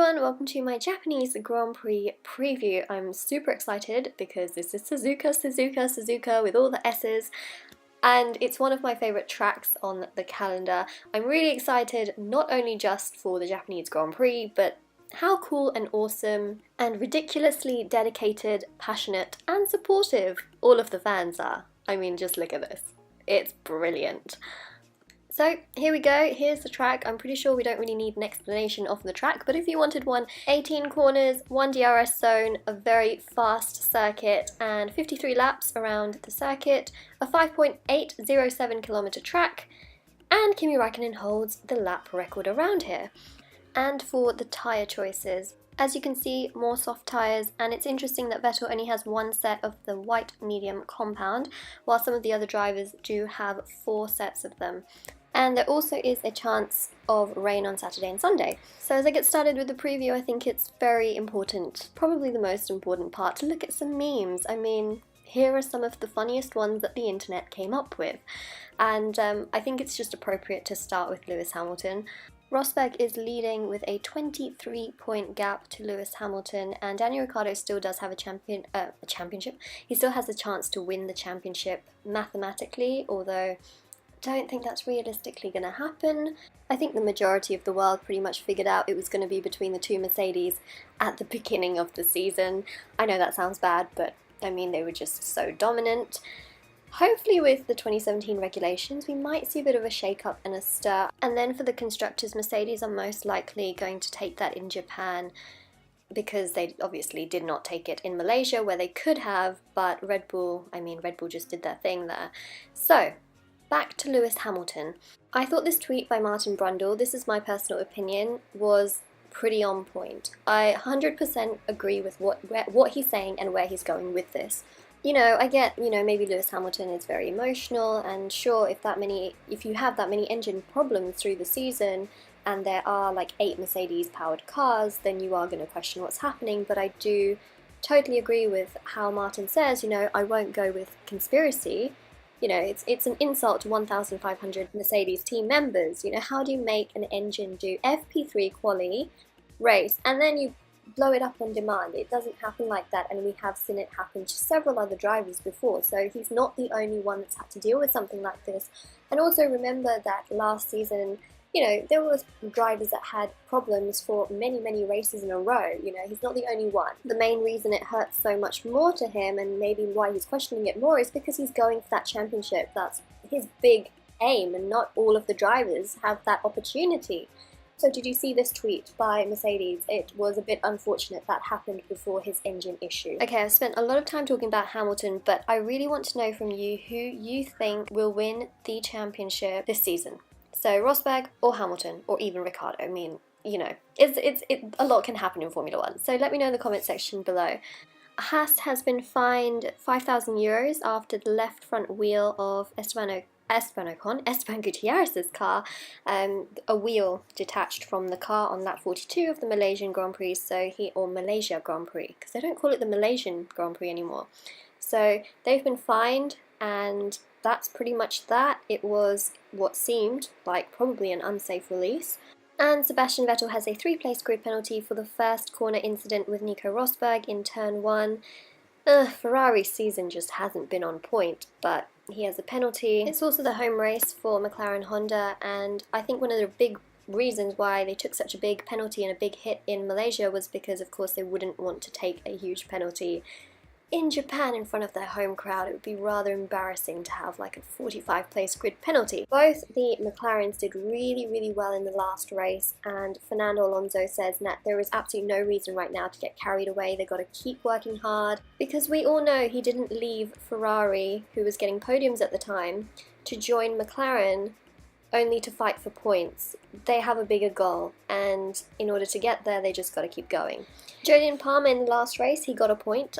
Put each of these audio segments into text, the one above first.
everyone, welcome to my Japanese Grand Prix preview. I'm super excited because this is Suzuka with all the S's, and it's one of my favourite tracks on the calendar. I'm really excited not only just for the Japanese Grand Prix, but how cool and awesome and ridiculously dedicated, passionate and supportive all of the fans are. I mean, just look at this. It's brilliant. So here we go, here's the track. I'm pretty sure we don't really need an explanation of the track, but if you wanted one, 18 corners, 1 DRS zone, a very fast circuit, and 53 laps around the circuit, a 5.807 kilometer track, and Kimi Räikkönen holds the lap record around here. And for the tyre choices, as you can see, more soft tyres, and it's interesting that Vettel only has one set of the white medium compound, while some of the other drivers do have 4 sets of them. And there also is a chance of rain on Saturday and Sunday. So as I get started with the preview, I think it's very important, probably the most important part, to look at some memes. I mean, here are some of the funniest ones that the internet came up with. And I think it's just appropriate to start with Lewis Hamilton. Rosberg is leading with a 23-point gap to Lewis Hamilton, and Daniel Ricciardo still does have a championship. He still has a chance to win the championship mathematically, although don't think that's realistically going to happen. I think the majority of the world pretty much figured out it was going to be between the two Mercedes at the beginning of the season. I know that sounds bad, but I mean, they were just so dominant. Hopefully with the 2017 regulations, we might see a bit of a shake-up and a stir. And then for the constructors, Mercedes are most likely going to take that in Japan, because they obviously did not take it in Malaysia, where they could have, but Red Bull just did their thing there. So, back to Lewis Hamilton. I thought this tweet by Martin Brundle, this is my personal opinion, was pretty on point. I 100% agree with what he's saying and where he's going with this. You know, I get, maybe Lewis Hamilton is very emotional, and sure, if you have that many engine problems through the season, and there are like 8 Mercedes-powered cars, then you are going to question what's happening, but I do totally agree with how Martin says, I won't go with conspiracy. It's an insult to 1,500 Mercedes team members. How do you make an engine do FP3 quali, race, and then you blow it up on demand? It doesn't happen like that, and we have seen it happen to several other drivers before, so he's not the only one that's had to deal with something like this. And also remember that last season, there was drivers that had problems for many races in a row. He's not the only one. The main reason it hurts so much more to him, and maybe why he's questioning it more, is because he's going for that championship. That's his big aim, and not all of the drivers have that opportunity. So did you see this tweet by Mercedes? It was a bit unfortunate that happened before his engine issue. Okay, I've spent a lot of time talking about Hamilton, but I really want to know from you who you think will win the championship this season. So Rosberg or Hamilton or even Ricciardo. I mean, a lot can happen in Formula 1. So let me know in the comment section below. Haas has been fined €5,000 after the left front wheel of Esteban Gutierrez's car, a wheel detached from the car on lap 42 of the Malaysian Grand Prix, or Malaysia Grand Prix, because they don't call it the Malaysian Grand Prix anymore. So they've been fined, and that's pretty much that. It was what seemed like probably an unsafe release. And Sebastian Vettel has a 3-place grid penalty for the first corner incident with Nico Rosberg in turn 1. Ferrari's season just hasn't been on point, but he has a penalty. It's also the home race for McLaren Honda, and I think one of the big reasons why they took such a big penalty and a big hit in Malaysia was because, of course, they wouldn't want to take a huge penalty in Japan in front of their home crowd. It would be rather embarrassing to have like a 45-place grid penalty. Both the McLarens did really well in the last race, and Fernando Alonso says that there is absolutely no reason right now to get carried away. They've got to keep working hard, because we all know he didn't leave Ferrari, who was getting podiums at the time, to join McLaren only to fight for points. They have a bigger goal, and in order to get there, they just got to keep going. Jolyon Palmer in the last race, he got a point.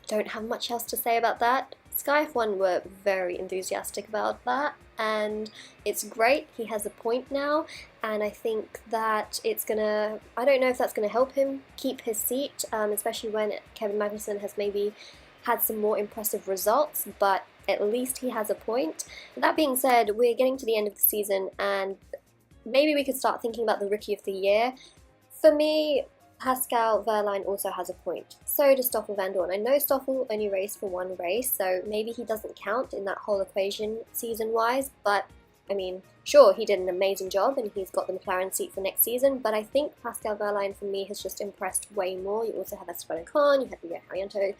Don't have much else to say about that. Sky F1 were very enthusiastic about that, and it's great. He has a point now, and I think that I don't know if that's gonna help him keep his seat, especially when Kevin Magnussen has maybe had some more impressive results, but at least he has a point. That being said, we're getting to the end of the season, and maybe we could start thinking about the Rookie of the Year. For me, Pascal Wehrlein also has a point. So does Stoffel Vandoorne. I know Stoffel only raced for one race, so maybe he doesn't count in that whole equation season-wise, but I mean, sure, he did an amazing job and he's got the McLaren seat for next season, but I think Pascal Wehrlein for me has just impressed way more. You also have Esteban Ocon, you have Miguel Arianto.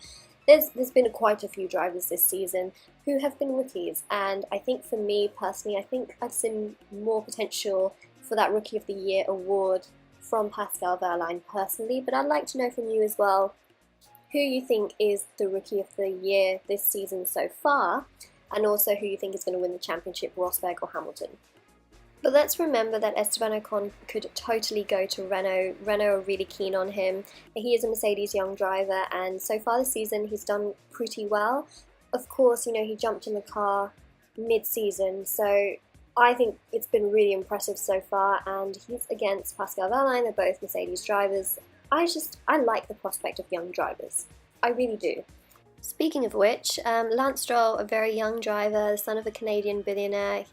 There's been quite a few drivers this season who have been rookies, and I think for me personally, I think I've seen more potential for that Rookie of the Year award from Pascal Wehrlein personally, but I'd like to know from you as well who you think is the Rookie of the Year this season so far, and also who you think is going to win the championship, Rosberg or Hamilton. But let's remember that Esteban Ocon could totally go to Renault. Renault are really keen on him. He is a Mercedes young driver, and so far this season he's done pretty well. Of course, you know, he jumped in the car mid-season, so I think it's been really impressive so far, and he's against Pascal Wehrlein. They're both Mercedes drivers. I like the prospect of young drivers. I really do. Speaking of which, Lance Stroll, a very young driver, the son of a Canadian billionaire,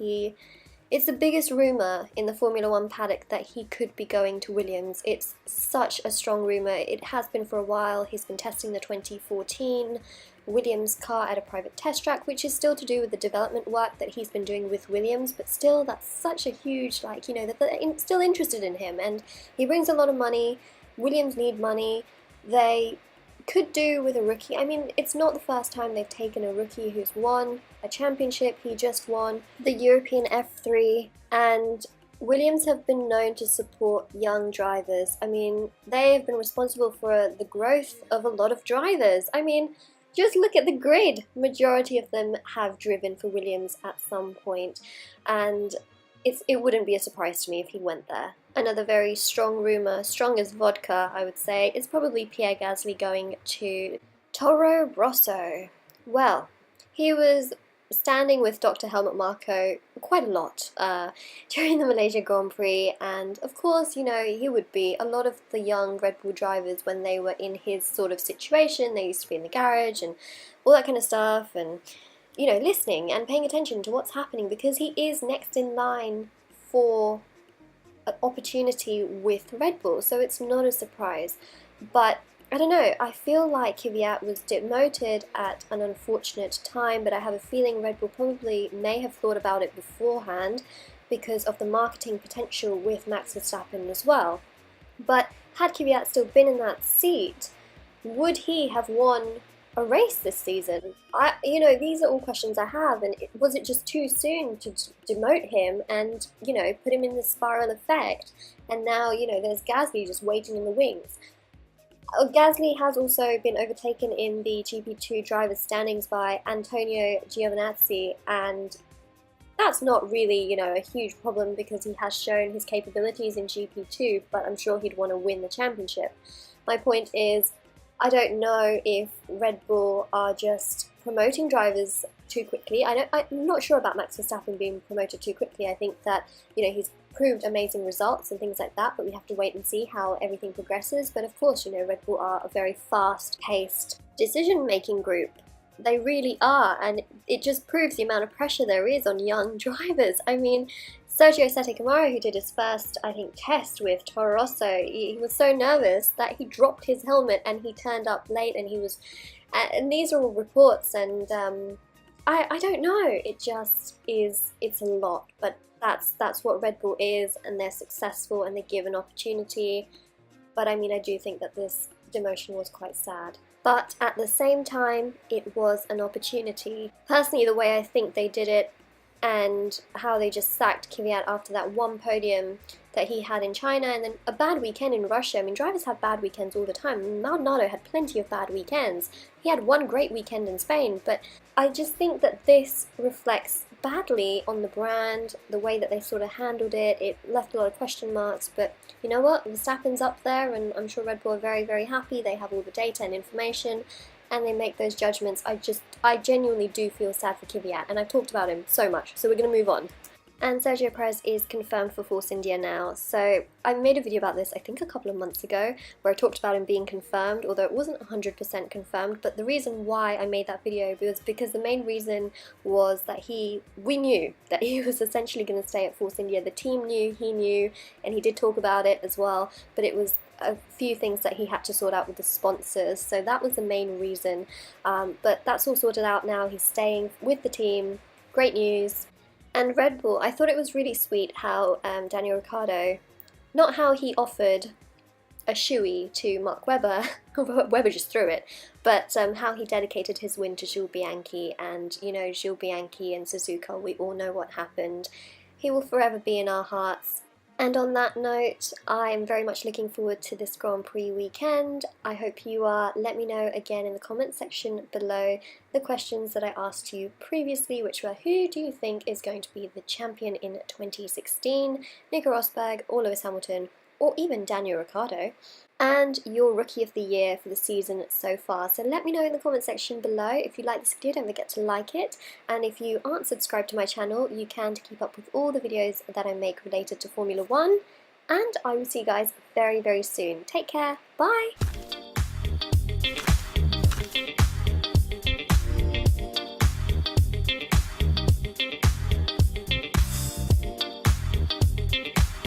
it's the biggest rumour in the Formula One paddock that he could be going to Williams. It's such a strong rumour. It has been for a while. He's been testing the 2014 Williams car at a private test track, which is still to do with the development work that he's been doing with Williams, but still that's such a huge, like, you know, that they're still interested in him, and he brings a lot of money. Williams need money. They could do with a rookie. I mean, it's not the first time they've taken a rookie who's won a championship. He just won the European F3, and Williams have been known to support young drivers. I mean, they have been responsible for the growth of a lot of drivers. I mean, just look at the grid. Majority of them have driven for Williams at some point, and it wouldn't be a surprise to me if he went there. Another very strong rumour, strong as vodka I would say, is probably Pierre Gasly going to Toro Rosso. Well, he was standing with Dr. Helmut Marko quite a lot during the Malaysia Grand Prix, and of course, you know, he would be a lot of the young Red Bull drivers when they were in his sort of situation. They used to be in the garage and all that kind of stuff, and you know, listening and paying attention to what's happening, because he is next in line for an opportunity with Red Bull, so it's not a surprise. But I don't know, I feel like Kvyat was demoted at an unfortunate time, but I have a feeling Red Bull probably may have thought about it beforehand because of the marketing potential with Max Verstappen as well. But had Kvyat still been in that seat, would he have won a race this season? You know, these are all questions I have, and was it just too soon to demote him and, you know, put him in the spiral effect? And now, you know, there's Gasly just waiting in the wings. Gasly has also been overtaken in the GP2 drivers' standings by Antonio Giovinazzi, and that's not really, you know, a huge problem because he has shown his capabilities in GP2, but I'm sure he'd want to win the championship. My point is, I don't know if Red Bull are just promoting drivers too quickly. I'm not sure about Max Verstappen being promoted too quickly. I think that, you know, he's proved amazing results and things like that, but we have to wait and see how everything progresses. But of course, you know, Red Bull are a very fast-paced decision-making group. They really are, and it just proves the amount of pressure there is on young drivers. I mean, Sergio Sette Câmara, who did his first, I think, test with Toro Rosso, he was so nervous that he dropped his helmet and he turned up late, and he was... and these are all reports, and I don't know, it just is, it's a lot, but that's what Red Bull is, and they're successful and they give an opportunity. But I mean, I do think that this demotion was quite sad. But at the same time, it was an opportunity. Personally, the way I think they did it, and how they just sacked Kvyat after that one podium that he had in China, and then a bad weekend in Russia. I mean, drivers have bad weekends all the time. Maldonado had plenty of bad weekends. He had one great weekend in Spain, but I just think that this reflects badly on the brand, the way that they sort of handled it. It left a lot of question marks, but you know what? Verstappen's up there, and I'm sure Red Bull are very, very happy. They have all the data and information, and they make those judgments. I genuinely do feel sad for Kvyat, and I've talked about him so much, so we're going to move on. And Sergio Perez is confirmed for Force India now. So I made a video about this, I think a couple of months ago, where I talked about him being confirmed, although it wasn't 100% confirmed. But the reason why I made that video was because the main reason was that we knew that he was essentially going to stay at Force India. The team knew, he knew, and he did talk about it as well. But it was a few things that he had to sort out with the sponsors, so that was the main reason, but that's all sorted out now. He's staying with the team. Great news. And Red Bull, I thought it was really sweet how Daniel Ricciardo, not how he offered a shoey to Mark Webber, Webber just threw it, but how he dedicated his win to Jules Bianchi, and you know, Jules Bianchi and Suzuka, we all know what happened. He will forever be in our hearts. And on that note, I'm very much looking forward to this Grand Prix weekend. I hope you are. Let me know again in the comment section below the questions that I asked you previously, which were, who do you think is going to be the champion in 2016? Nico Rosberg or Lewis Hamilton, or even Daniel Ricciardo? And your Rookie of the Year for the season so far. So let me know in the comment section below. If you like this video, don't forget to like it. And if you aren't subscribed to my channel, you can, to keep up with all the videos that I make related to Formula 1. And I will see you guys very, very soon. Take care. Bye!